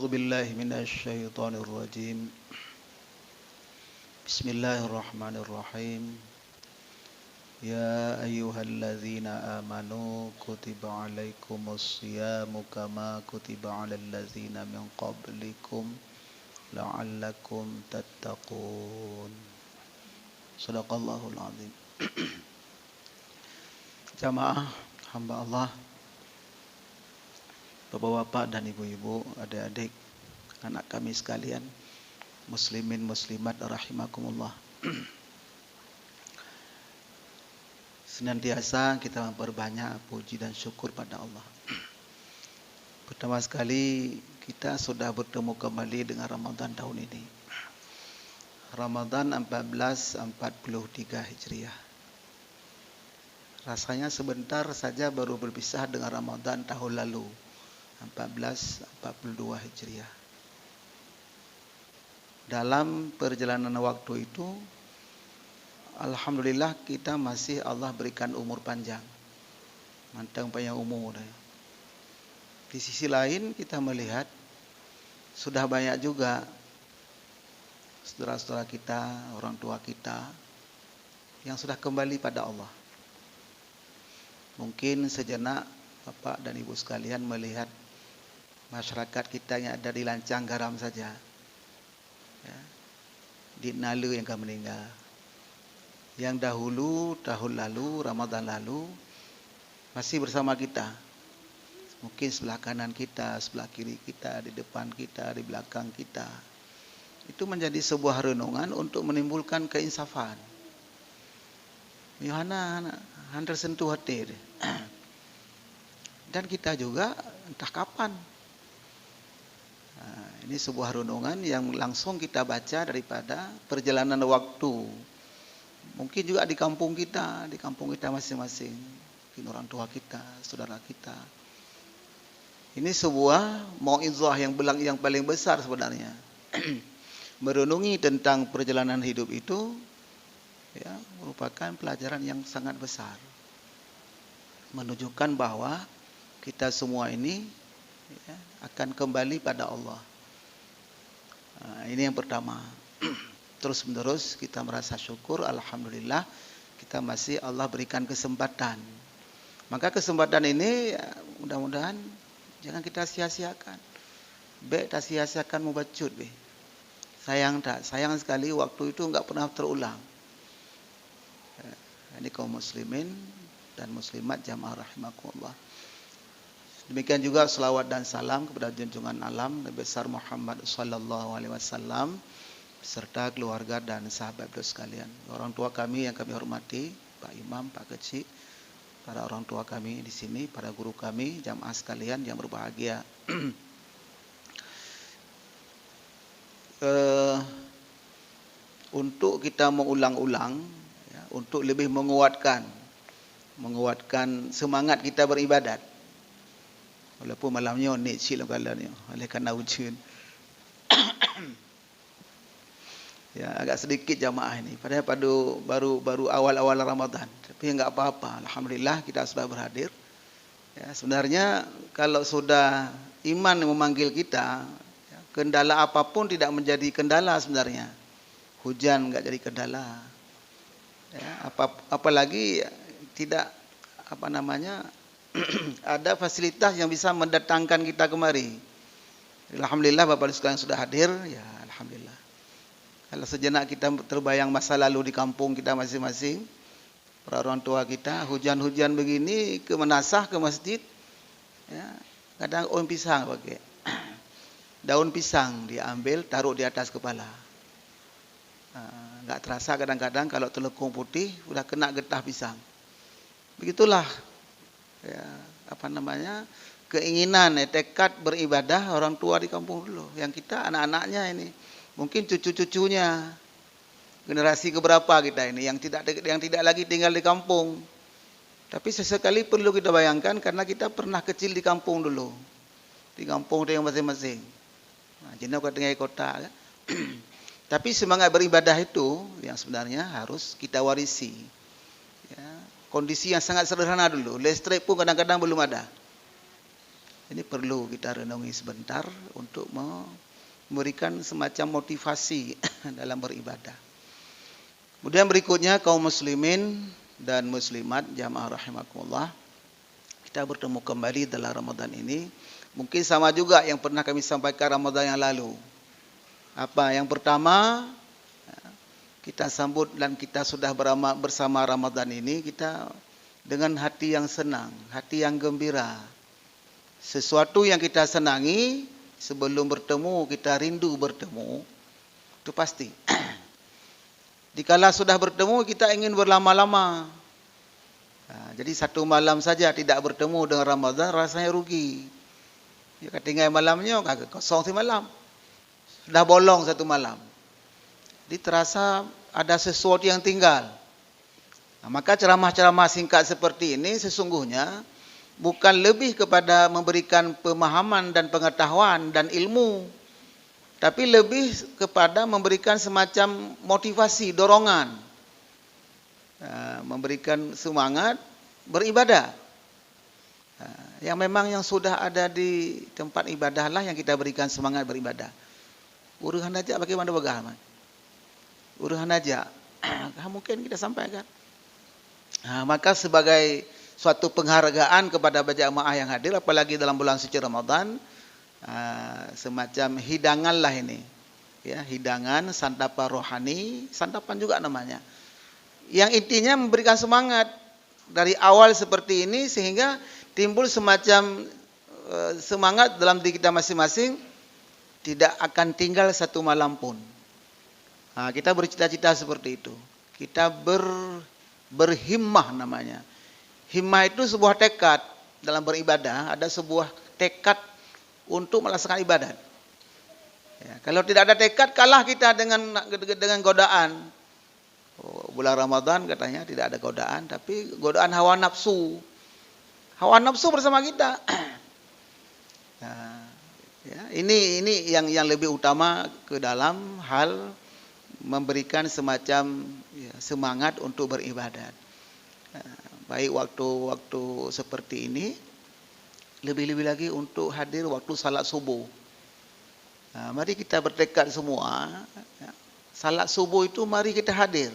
A'udzu billahi minasyaitonir rajim. Bismillahirrahmanirrahim. Ya ayyuhalladzina amanu kutiba alaikumus syiyamu kama kutiba alal ladzina min qablikum la'allakum tattaqun. Shadaqallahul azim. Jamaah hamba Allah, Bapak-bapak dan ibu-ibu, adik-adik, anak kami sekalian, muslimin muslimat rahimakumullah. Senantiasa kita memperbanyak puji dan syukur pada Allah. Pertama sekali kita sudah bertemu kembali dengan Ramadan tahun ini. Ramadan 1443 Hijriah. Rasanya sebentar saja baru berpisah dengan Ramadan tahun lalu, 1442 Hijriah. Dalam perjalanan waktu itu, alhamdulillah kita masih Allah berikan umur panjang, mantang panjang umur. Di sisi lain kita melihat sudah banyak juga saudara-saudara kita, orang tua kita yang sudah kembali pada Allah. Mungkin sejenak Bapak dan Ibu sekalian melihat masyarakat kita yang ada di Lancang Garam saja, ya, di Nalu yang akan meninggal. Yang dahulu, tahun lalu, Ramadan lalu, masih bersama kita. Mungkin sebelah kanan kita, sebelah kiri kita, di depan kita, di belakang kita. Itu menjadi sebuah renungan untuk menimbulkan keinsafan. Yohana hampir sentuh hati. Dan kita juga entah kapan. Nah, ini sebuah renungan yang langsung kita baca daripada perjalanan waktu. Mungkin juga di kampung kita masing-masing. Mungkin orang tua kita, saudara kita. Ini sebuah mau'izah yang paling besar sebenarnya. Merenungi tentang perjalanan hidup itu, ya, merupakan pelajaran yang sangat besar. Menunjukkan bahwa kita semua ini, ya, akan kembali pada Allah. Nah, ini yang pertama. Terus menerus kita merasa syukur, alhamdulillah kita masih Allah berikan kesempatan. Maka kesempatan ini, ya, mudah-mudahan jangan kita sia-siakan. Tak sia-siakan mubacut be. Sayang sekali waktu itu enggak pernah terulang. Ini kaum muslimin dan muslimat jamaah rahimakumullah. Demikian juga selawat dan salam kepada junjungan alam Nabi besar Muhammad sallallahu alaihi wasallam beserta keluarga dan sahabat beliau sekalian. Orang tua kami yang kami hormati, Pak Imam, Pak Kecik, para orang tua kami di sini, para guru kami, jamaah sekalian yang berbahagia. Untuk kita mengulang-ulang, ya, untuk lebih menguatkan semangat kita beribadat. Walaupun malamnya ni cil kalanya oleh kerana hujan. Ya, agak sedikit jamaah ini. Padahal baru awal-awal Ramadan. Tapi enggak apa-apa. Alhamdulillah kita sudah berhadir. Ya, sebenarnya kalau sudah iman memanggil kita, ya, kendala apapun tidak menjadi kendala sebenarnya. Hujan enggak jadi kendala. Ya, apalagi tidak ada fasilitas yang bisa mendatangkan kita kemari. Alhamdulillah Bapak sekalian sudah hadir, ya alhamdulillah. Kalau sejenak kita terbayang masa lalu di kampung kita masing-masing, para orang tua kita, hujan-hujan begini ke menasah ke masjid, ya, kadang daun pisang pakai. Daun pisang diambil taruh di atas kepala. Enggak terasa kadang-kadang kalau telekung putih sudah kena getah pisang. Begitulah, ya, keinginan, tekad beribadah orang tua di kampung dulu. Yang kita anak-anaknya ini, mungkin cucu-cucunya, generasi keberapa kita ini yang tidak lagi tinggal di kampung. Tapi sesekali perlu kita bayangkan karena kita pernah kecil di kampung dulu, di kampung yang masing-masing. Nah, jenau ke tengah kota. Kan? Tapi semangat beribadah itu yang sebenarnya harus kita warisi. Ya, kondisi yang sangat sederhana dulu. Listrik pun kadang-kadang belum ada. Ini perlu kita renungi sebentar untuk memberikan semacam motivasi dalam beribadah. Kemudian berikutnya kaum muslimin dan muslimat jamaah rahimakumullah. Kita bertemu kembali dalam Ramadan ini. Mungkin sama juga yang pernah kami sampaikan Ramadan yang lalu. Apa yang pertama, kita sambut dan kita sudah bersama Ramadan ini, kita dengan hati yang senang, hati yang gembira. Sesuatu yang kita senangi, sebelum bertemu, kita rindu bertemu, itu pasti. Dikala sudah bertemu, kita ingin berlama-lama. Jadi satu malam saja tidak bertemu dengan Ramadan, rasanya rugi. Ya, tinggal malamnya, kosong si malam. Sudah bolong satu malam. Jadi terasa ada sesuatu yang tinggal. Maka ceramah-ceramah singkat seperti ini sesungguhnya bukan lebih kepada memberikan pemahaman dan pengetahuan dan ilmu, tapi lebih kepada memberikan semacam motivasi, dorongan, memberikan semangat beribadah. Yang memang yang sudah ada di tempat ibadah lah yang kita berikan semangat beribadah. Uruhan aja bagaimana bagaimana? Uruhan aja, mungkin kita sampaikan. Maka sebagai suatu penghargaan kepada jamaah yang hadir, apalagi dalam bulan suci Ramadan, semacam hidangan lah ini, ya, hidangan santapan rohani, santapan juga namanya. Yang intinya memberikan semangat dari awal seperti ini sehingga timbul semacam semangat dalam diri kita masing-masing, tidak akan tinggal satu malam pun. Kita bercita-cita seperti itu. Kita berhimmah namanya. Himmah itu sebuah tekad dalam beribadah, ada sebuah tekad untuk melaksanakan ibadat. Ya, kalau tidak ada tekad, kalah kita dengan godaan. Bulan Ramadan katanya tidak ada godaan, tapi godaan hawa nafsu. Hawa nafsu bersama kita. Nah, ya, ini yang lebih utama ke dalam hal memberikan semacam semangat untuk beribadat. Baik waktu-waktu seperti ini, lebih-lebih lagi untuk hadir waktu salat subuh. Mari kita bertekad semua, salat subuh itu mari kita hadir.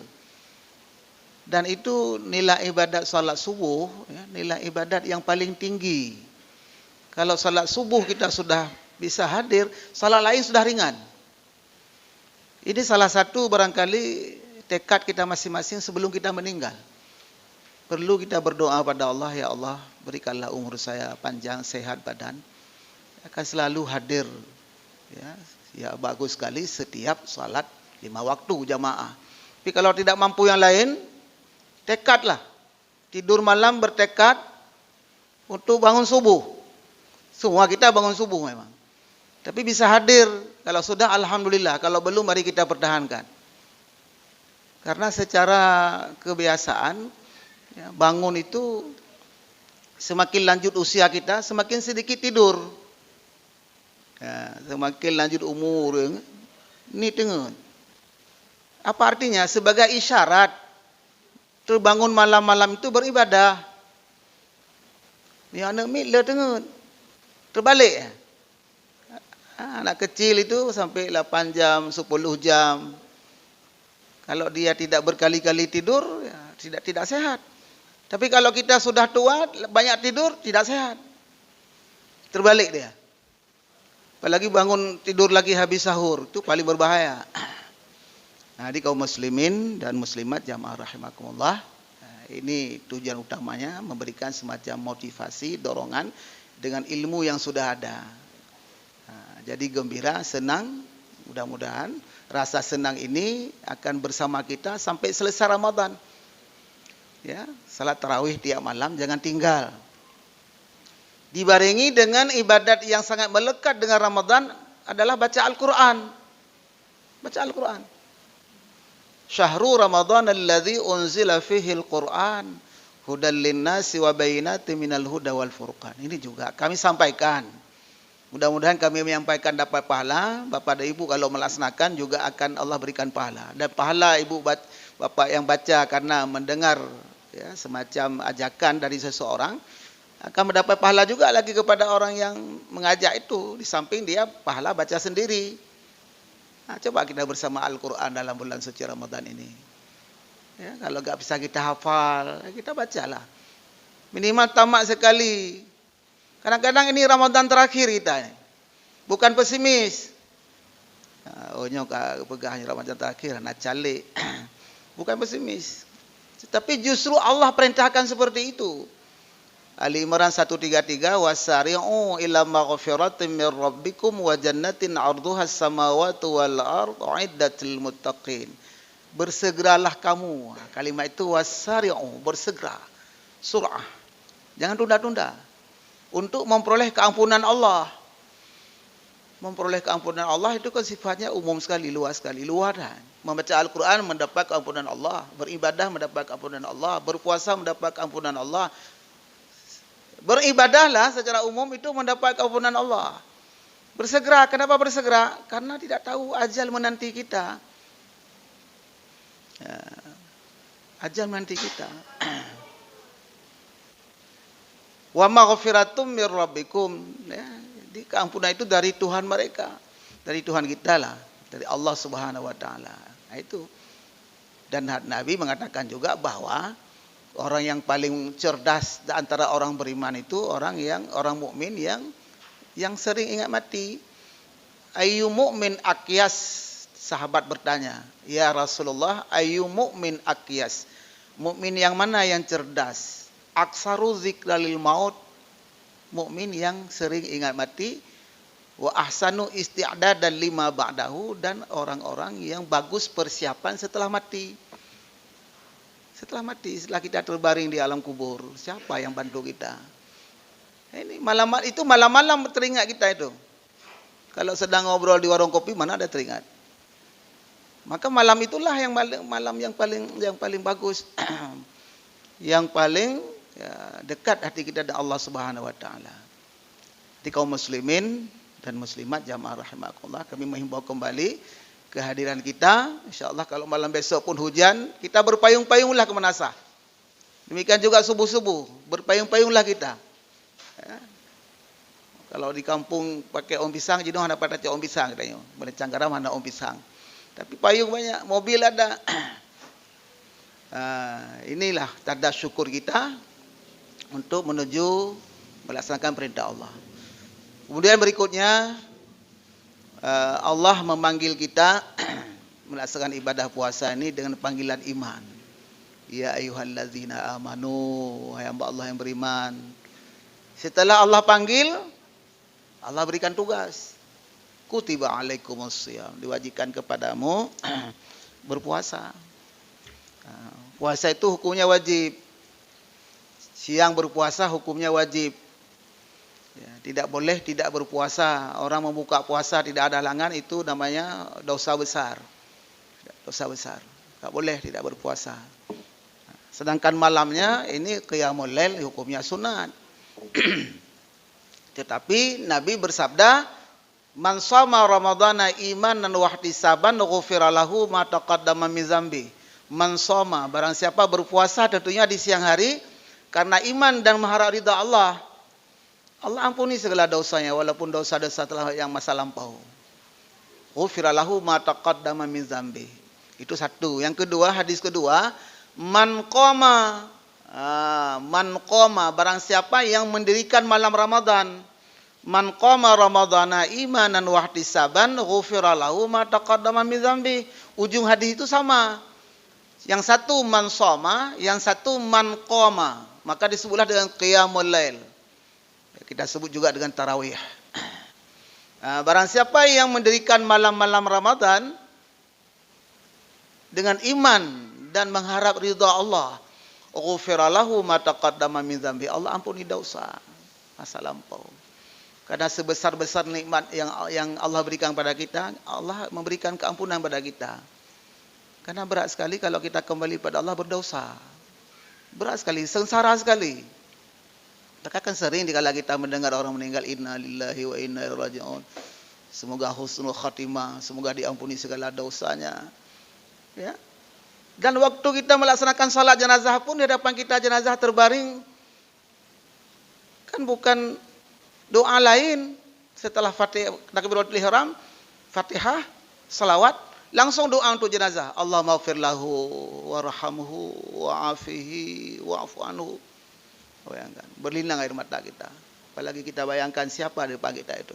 Dan itu nilai ibadat salat subuh, nilai ibadat yang paling tinggi. Kalau salat subuh kita sudah bisa hadir, salat lain sudah ringan. Ini salah satu barangkali tekad kita masing-masing sebelum kita meninggal. Perlu kita berdoa pada Allah, ya Allah, berikanlah umur saya panjang, sehat badan, akan selalu hadir. Ya bagus sekali setiap salat 5 waktu jamaah. Tapi kalau tidak mampu yang lain, tekadlah. Tidur malam bertekad untuk bangun subuh. Semua kita bangun subuh memang. Tapi bisa hadir. Kalau sudah, alhamdulillah. Kalau belum, mari kita pertahankan. Karena secara kebiasaan, bangun itu semakin lanjut usia kita, semakin sedikit tidur. Semakin lanjut umur, ini tengah. Apa artinya? Sebagai isyarat, terbangun malam-malam itu beribadah. Ya anak mila tengah. Terbalik. Anak kecil itu sampai 8 jam, 10 jam. Kalau dia tidak berkali-kali tidur, ya tidak sehat. Tapi kalau kita sudah tua, banyak tidur, tidak sehat. Terbalik dia. Apalagi bangun tidur lagi habis sahur, itu paling berbahaya. Nah, di kaum muslimin dan muslimat jamaah rahimakumullah, ini tujuan utamanya, memberikan semacam motivasi, dorongan dengan ilmu yang sudah ada. Jadi gembira, senang, mudah-mudahan rasa senang ini akan bersama kita sampai selesai Ramadan. Ya, salat tarawih tiap malam jangan tinggal. Dibarengi dengan ibadat yang sangat melekat dengan Ramadan adalah baca Al-Quran. Baca Al-Quran. Syahrul Ramadan alladzi unzila fihi al-Quran hudal linnasi wa bayyinatin minal huda wal furqan. Ini juga kami sampaikan. Mudah-mudahan kami menyampaikan dapat pahala. Bapak dan Ibu kalau melaksanakan juga akan Allah berikan pahala. Dan pahala Ibu Bapak yang baca karena mendengar semacam ajakan dari seseorang akan mendapat pahala juga lagi kepada orang yang mengajak itu. Di samping dia pahala baca sendiri. Nah, coba kita bersama Al-Quran dalam bulan suci Ramadan ini. Ya, kalau nggak bisa kita hafal, kita bacalah. Minimal tamat sekali. Kadang-kadang ini Ramadan terakhir kita. Bukan pesimis. Oh nyok pegahnya Ramadan terakhir, nak calik. Bukan pesimis. Tetapi justru Allah perintahkan seperti itu. Ali Imran 133 wasari'u ila maghfiratin min rabbikum wa jannatin 'arduhas samawati wal ardh 'iddatil muttaqin. Bersegeralah kamu. Kalimat itu wasari'u, bersegera. Sur'ah. Jangan tunda-tunda untuk memperoleh keampunan Allah. Memperoleh keampunan Allah itu kan sifatnya umum sekali, luas sekali, luaran. Membaca Al-Quran mendapat keampunan Allah, beribadah mendapat keampunan Allah, berpuasa mendapat keampunan Allah. Beribadahlah secara umum itu mendapat keampunan Allah. Bersegera, kenapa bersegera? Karena tidak tahu ajal menanti kita. Ya, ajal menanti kita. Wa maghfiratum mir rabbikum. Ya, jadi keampunan itu dari Tuhan mereka, dari Tuhan kita lah, dari Allah Subhanahu wa taala. Nah, itu. Dan Nabi mengatakan juga bahwa orang yang paling cerdas antara orang beriman itu orang mukmin yang sering ingat mati. Ayyu mu'min akyas? Sahabat bertanya, "Ya Rasulullah, ayyu mu'min akyas?" Mukmin yang mana yang cerdas? Aksaru zikra lil maut, mukmin yang sering ingat mati, wa ahsanu isti'dadan lima ba'dahu, dan orang-orang yang bagus persiapan setelah mati. Setelah mati, setelah kita terbaring di alam kubur, siapa yang bantu kita? Ini malam-malam teringat kita itu. Kalau sedang ngobrol di warung kopi, mana ada teringat? Maka malam itulah yang malam yang paling bagus, yang paling dekat hati kita dengan Allah Subhanahu wa taala. Di kaum muslimin dan muslimat jamaah rahimakumullah, kami menghimbau kembali kehadiran kita. Insyaallah kalau malam besok pun hujan, kita berpayung-payunglah ke Manasah. Demikian juga subuh-subuh, berpayung-payunglah kita. Ya. Kalau di kampung pakai om pisang, jadi orang dapat om pisang katanya. Merencang garam mana om pisang. Tapi payung banyak, mobil ada. Inilah tanda syukur kita untuk menuju melaksanakan perintah Allah. Kemudian berikutnya Allah memanggil kita melaksanakan ibadah puasa ini dengan panggilan iman. Ya ayyuhallazina amanu, hai hamba Allah yang beriman. Setelah Allah panggil, Allah berikan tugas. Kutiba alaikumusiyam, diwajibkan kepadamu berpuasa. Puasa itu hukumnya wajib. Siang berpuasa hukumnya wajib. Ya, tidak boleh tidak berpuasa. Orang membuka puasa tidak ada halangan, itu namanya dosa besar. Dosa besar. Tak boleh tidak berpuasa. Sedangkan malamnya ini qiyamul lail, hukumnya sunat. Tetapi Nabi bersabda, "Man shoma ramadhana imanan wa ihtisaban ghufira lahu ma taqaddama min dzambi." Man shoma, barang siapa berpuasa tentunya di siang hari karena iman dan mengharap ridha Allah, Allah ampuni segala dosanya walaupun dosa-dosa telah yang masa lampau. Ghufira lahu ma taqaddama min dzambi. Itu satu. Yang kedua, hadis kedua, man qoma, barang siapa yang mendirikan malam Ramadan, man qoma ramadhana imanan wa ihtisaban ghufira lahu ma taqaddama min dzambi. Ujung hadis itu sama. Yang satu man shoma, yang satu man qoma. Maka disebutlah dengan qiyamul lail. Kita sebut juga dengan tarawih. Barang siapa yang mendirikan malam-malam Ramadan dengan iman dan mengharap ridha Allah, ghufira lahu ma taqaddama min dzambi. Allah ampuni dosa masa lampau. Karena sebesar-besar nikmat yang Allah berikan pada kita, Allah memberikan keampunan pada kita. Karena berat sekali kalau kita kembali pada Allah berdosa. Berat sekali, sengsara sekali. Maka kan sering dikala kita mendengar orang meninggal, inna lillahi wa inna ilaihi raji'un. Semoga husnul khatimah, semoga diampuni segala dosanya. Ya. Dan waktu kita melaksanakan salat jenazah pun di hadapan kita jenazah terbaring, Kan bukan doa lain setelah Fatihah, takbiratul ihram, Fatihah, salawat, langsung doa untuk jenazah. Allahumma ighfir lahu warhamhu wa'afihi wa'fu anhu. Bayangkan, berlinang air mata kita. Apalagi kita bayangkan siapa di depan kita itu.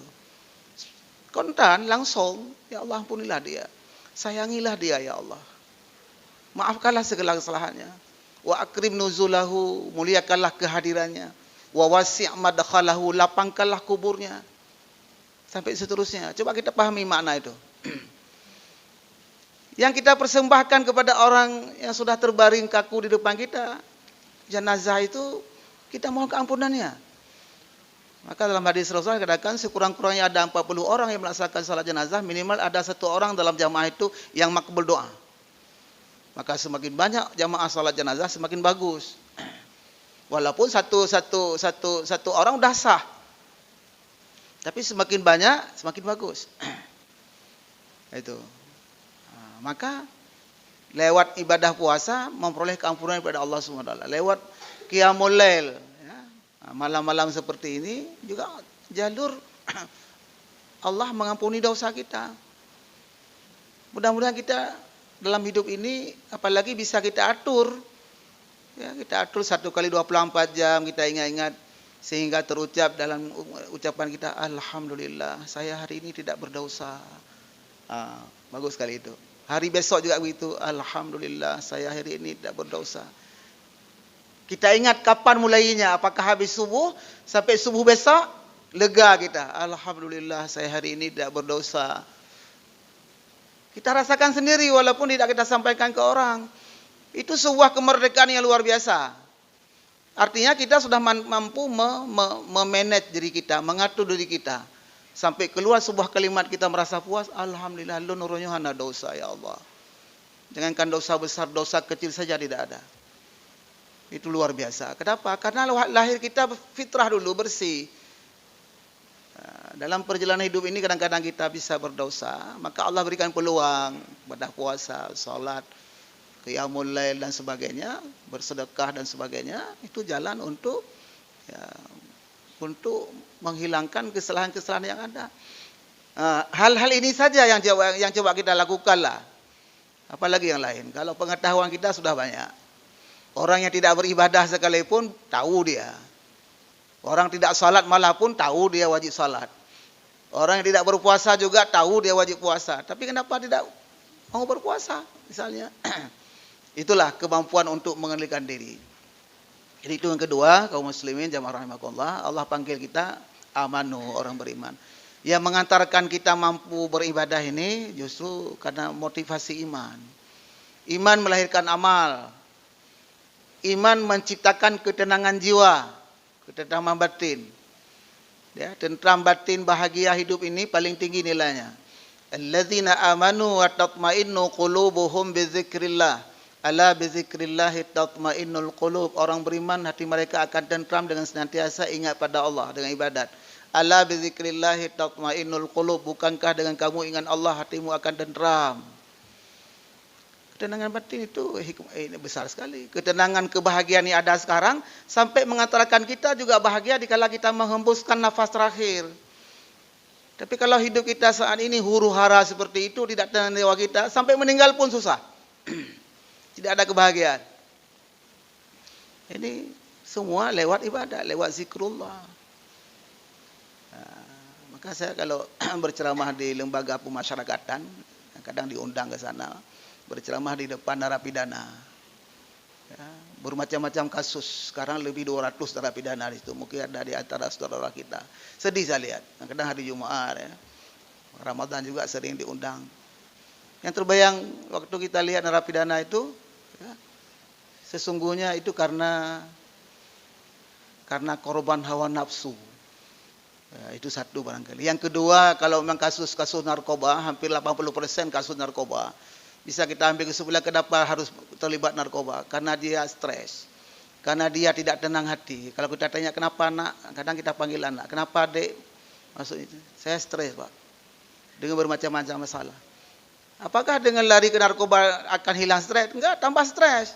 Kontan langsung, ya Allah ampunilah dia. Sayangilah dia ya Allah. Maafkanlah segala kesalahannya. Wa akrim nuzulahu, muliakanlah kehadirannya. Wa wasi' madkhalahu, lapangkanlah kuburnya. Sampai seterusnya. Coba kita pahami makna itu. Yang kita persembahkan kepada orang yang sudah terbaring kaku di depan kita, jenazah itu kita mohon keampunannya. Maka dalam hadis Rasulullah katakan sekurang-kurangnya ada 40 orang yang melaksanakan salat jenazah, minimal ada 1 orang dalam jamaah itu yang makbul doa. Maka semakin banyak jamaah salat jenazah semakin bagus. Walaupun satu orang udah sah. Tapi semakin banyak semakin bagus. Itu. Maka lewat ibadah puasa memperoleh keampunan kepada Allah SWT. Lewat qiyamul lail, ya, malam-malam seperti ini juga jalur Allah mengampuni dosa kita. Mudah-mudahan kita dalam hidup ini apalagi bisa kita atur, ya, kita atur 1 kali 24 jam kita ingat-ingat sehingga terucap dalam ucapan kita, alhamdulillah saya hari ini tidak berdosa. Bagus sekali itu. Hari besok juga begitu, alhamdulillah saya hari ini tidak berdosa. Kita ingat kapan mulainya, apakah habis subuh sampai subuh besok, lega kita, alhamdulillah saya hari ini tidak berdosa. Kita rasakan sendiri walaupun tidak kita sampaikan ke orang. Itu sebuah kemerdekaan yang luar biasa. Artinya kita sudah mampu memanage diri kita, mengatur diri kita. Sampai keluar sebuah kalimat kita merasa puas, alhamdulillah lu nurunnya hana dosa ya Allah. Jangankan dosa besar, dosa kecil saja tidak ada. Itu luar biasa. Kenapa? Karena lahir kita fitrah dulu, bersih. Dalam perjalanan hidup ini kadang-kadang kita bisa berdosa, maka Allah berikan peluang pada puasa, salat, qiyamul lail dan sebagainya, bersedekah dan sebagainya. Itu jalan untuk untuk menghilangkan kesalahan-kesalahan yang ada. Hal-hal ini saja yang coba kita lakukanlah. Apalagi yang lain. Kalau pengetahuan kita sudah banyak. Orang yang tidak beribadah sekalipun tahu dia. Orang tidak salat malah pun tahu dia wajib salat. Orang yang tidak berpuasa juga tahu dia wajib puasa. Tapi kenapa tidak mau berpuasa misalnya? Itulah kemampuan untuk mengendalikan diri. Jadi itu yang kedua, kaum muslimin jamaah rahimakumullah, Allah panggil kita amanu, orang beriman. Yang mengantarkan kita mampu beribadah ini justru karena motivasi iman. Iman melahirkan amal. Iman menciptakan ketenangan jiwa, ketenangan batin. Ya, tentram batin bahagia hidup ini paling tinggi nilainya. Alladzina amanu wa tatma'innu qulubuhum bizikrillah. Ala bizikrillahi tatmainnul qulub. Orang beriman hati mereka akan tentram dengan senantiasa ingat pada Allah dengan ibadat. Ala bizikrillahi tatmainnul qulub. Bukankah dengan kamu ingat Allah hatimu akan tentram? Ketenangan batin itu ini besar sekali. Ketenangan kebahagiaan yang ada sekarang sampai mengantarkan kita juga bahagia dikala kita menghembuskan nafas terakhir. Tapi kalau hidup kita saat ini huru-hara seperti itu, tidak tenang jiwa kita, sampai meninggal pun susah. Tidak ada kebahagiaan. Ini semua lewat ibadah, lewat zikrullah. Maka saya kalau berceramah di lembaga pemasyarakatan, kadang diundang ke sana, berceramah di depan narapidana. Ya, bermacam-macam kasus. Sekarang lebih 200 narapidana di situ. Mungkin ada di antara saudara kita. Sedih saya lihat. Kadang hari Jumat, ya. Ramadan juga sering diundang. Yang terbayang waktu kita lihat narapidana itu, ya, sesungguhnya itu karena korban hawa nafsu. Ya, itu satu barangkali. Yang kedua, kalau memang kasus-kasus narkoba, hampir 80% kasus narkoba. Bisa kita ambil kesimpulan kenapa harus terlibat narkoba. Karena dia stres. Karena dia tidak tenang hati. Kalau kita tanya kenapa nak, kadang kita panggil anak. Kenapa dek? Maksudnya, saya stres pak. Dengan bermacam-macam masalah. Apakah dengan lari ke narkoba akan hilang stres? Enggak, tambah stres.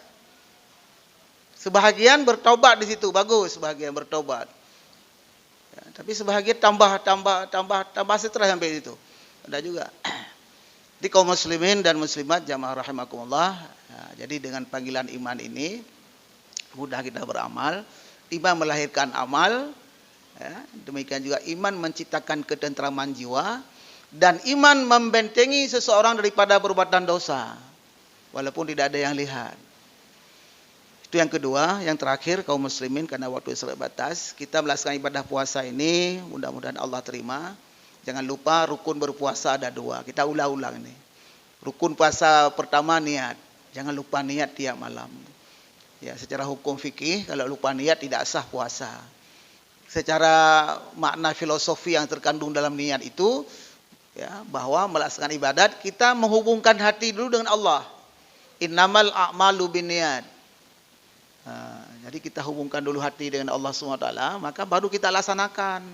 Sebahagian bertobat di situ, bagus sebahagian bertobat. Tapi sebahagian tambah stres sampai itu. Ada juga. Di kaum muslimin dan muslimat jamaah rahimakumullah. Jadi dengan panggilan iman ini mudah kita beramal. Iman melahirkan amal. Ya, demikian juga iman menciptakan ketentraman jiwa. Dan iman membentengi seseorang daripada perbuatan dosa. Walaupun tidak ada yang lihat. Itu yang kedua. Yang terakhir kaum muslimin karena waktu sangat batas. Kita melaksanakan ibadah puasa ini. Mudah-mudahan Allah terima. Jangan lupa rukun berpuasa ada 2. Kita ulang-ulang ini. Rukun puasa pertama niat. Jangan lupa niat tiap malam. Ya, secara hukum fikih kalau lupa niat tidak sah puasa. Secara makna filosofi yang terkandung dalam niat itu ya, bahwa melaksanakan ibadat kita menghubungkan hati dulu dengan Allah. Innamal a'malu binniyat. Jadi kita hubungkan dulu hati dengan Allah SWT, maka baru kita laksanakan.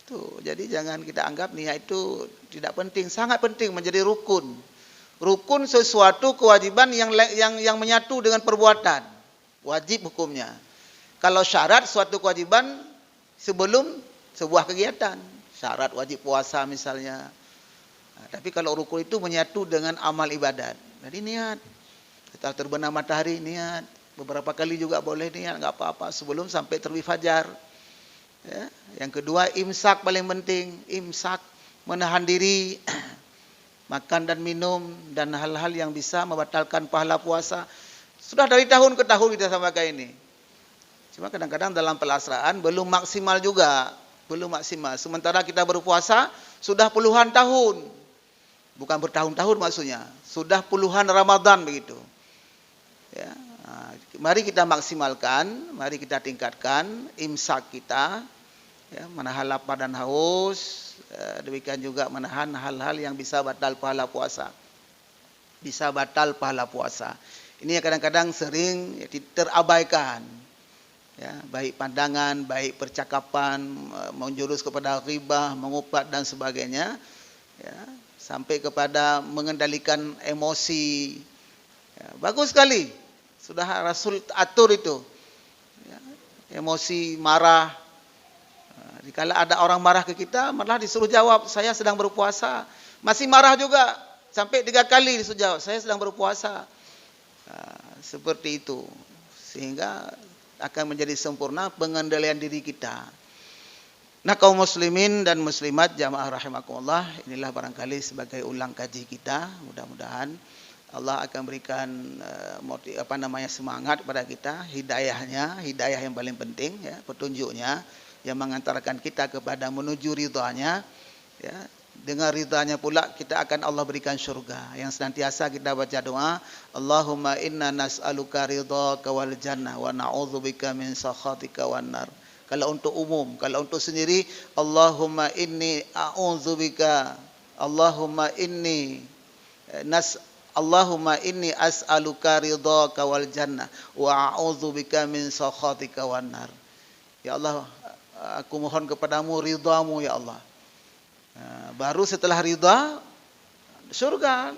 Tuh, jadi jangan kita anggap niat itu tidak penting, sangat penting menjadi rukun. Rukun sesuatu kewajiban yang menyatu dengan perbuatan. Wajib hukumnya. Kalau syarat suatu kewajiban sebelum sebuah kegiatan. Syarat wajib puasa misalnya. Tapi kalau rukun itu menyatu dengan amal ibadat. Jadi niat. Setelah terbenam matahari niat. Beberapa kali juga boleh niat, enggak apa-apa sebelum sampai terbit fajar. Ya. Yang kedua imsak paling penting, imsak menahan diri makan dan minum dan hal-hal yang bisa membatalkan pahala puasa. Sudah dari tahun ke tahun kita sampaikan ini. Cuma kadang-kadang dalam pelaksanaan belum maksimal juga, belum maksimal. Sementara kita berpuasa sudah puluhan tahun. Bukan bertahun-tahun maksudnya, sudah puluhan Ramadan begitu. Ya. Mari kita maksimalkan, mari kita tingkatkan imsak kita, ya, menahan lapar dan haus, demikian juga menahan hal-hal yang bisa batal pahala puasa. Bisa batal pahala puasa. Ini yang kadang-kadang sering terabaikan. Ya, baik pandangan, baik percakapan, menjurus kepada ghibah, mengupat dan sebagainya. Ya, sampai kepada mengendalikan emosi. Ya, bagus sekali. Sudah Rasul atur itu. Ya, emosi, marah. Kalau ada orang marah ke kita, malah disuruh jawab, saya sedang berpuasa. Masih marah juga. Sampai 3 kali disuruh jawab, saya sedang berpuasa. Seperti itu. Sehingga akan menjadi sempurna pengendalian diri kita. Nah, kaum muslimin dan muslimat jamaah rahimakumullah, inilah barangkali sebagai ulang kaji kita. Mudah-mudahan Allah akan berikan semangat kepada kita, hidayahnya, hidayah yang paling penting, ya, petunjuknya yang mengantarkan kita kepada menuju ridhanya, ya. Dengan ridhanya pula kita akan Allah berikan syurga. Yang senantiasa kita baca doa, Allahumma inna nas'aluka ridhaka wal jannah wa na'udzubika min sakhatika wan nar. Kalau untuk umum, kalau untuk sendiri, Allahumma inni a'udzubika, Allahumma inni as'aluka ridhaka wal jannah wa a'udzubika min sakhatika wan nar. Ya Allah, aku mohon kepadamu ridhamu ya Allah. Baru setelah ridha, surga.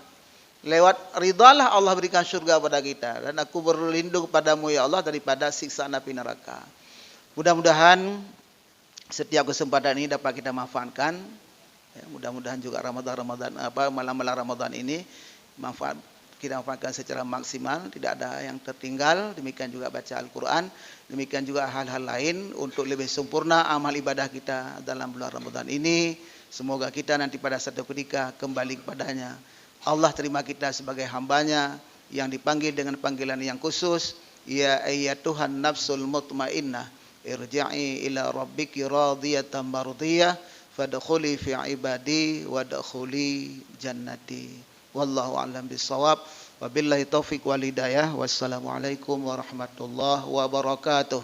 Lewat ridhalah Allah berikan surga pada kita. Dan aku berlindung padamu ya Allah daripada siksa api neraka. Mudah-mudahan setiap kesempatan ini dapat kita manfaatkan. Ya, mudah-mudahan juga malam-malam Ramadan ini kita manfaatkan secara maksimal, tidak ada yang tertinggal. Demikian juga baca Al-Quran, demikian juga hal-hal lain untuk lebih sempurna amal ibadah kita dalam bulan Ramadan ini. Semoga kita nanti pada satu ketika kembali kepadanya. Allah terima kita sebagai hambanya yang dipanggil dengan panggilan yang khusus. Ya ayyatuhan nafsul mutmainnah, irja'i ila rabbiki radiyatan mardiyah, fadkhuli fi ibadi wadkhuli jannati. Wallahu a'lam bissawab. Wabillahi taufiq wal hidayah. Wassalamualaikum warahmatullahi wabarakatuh.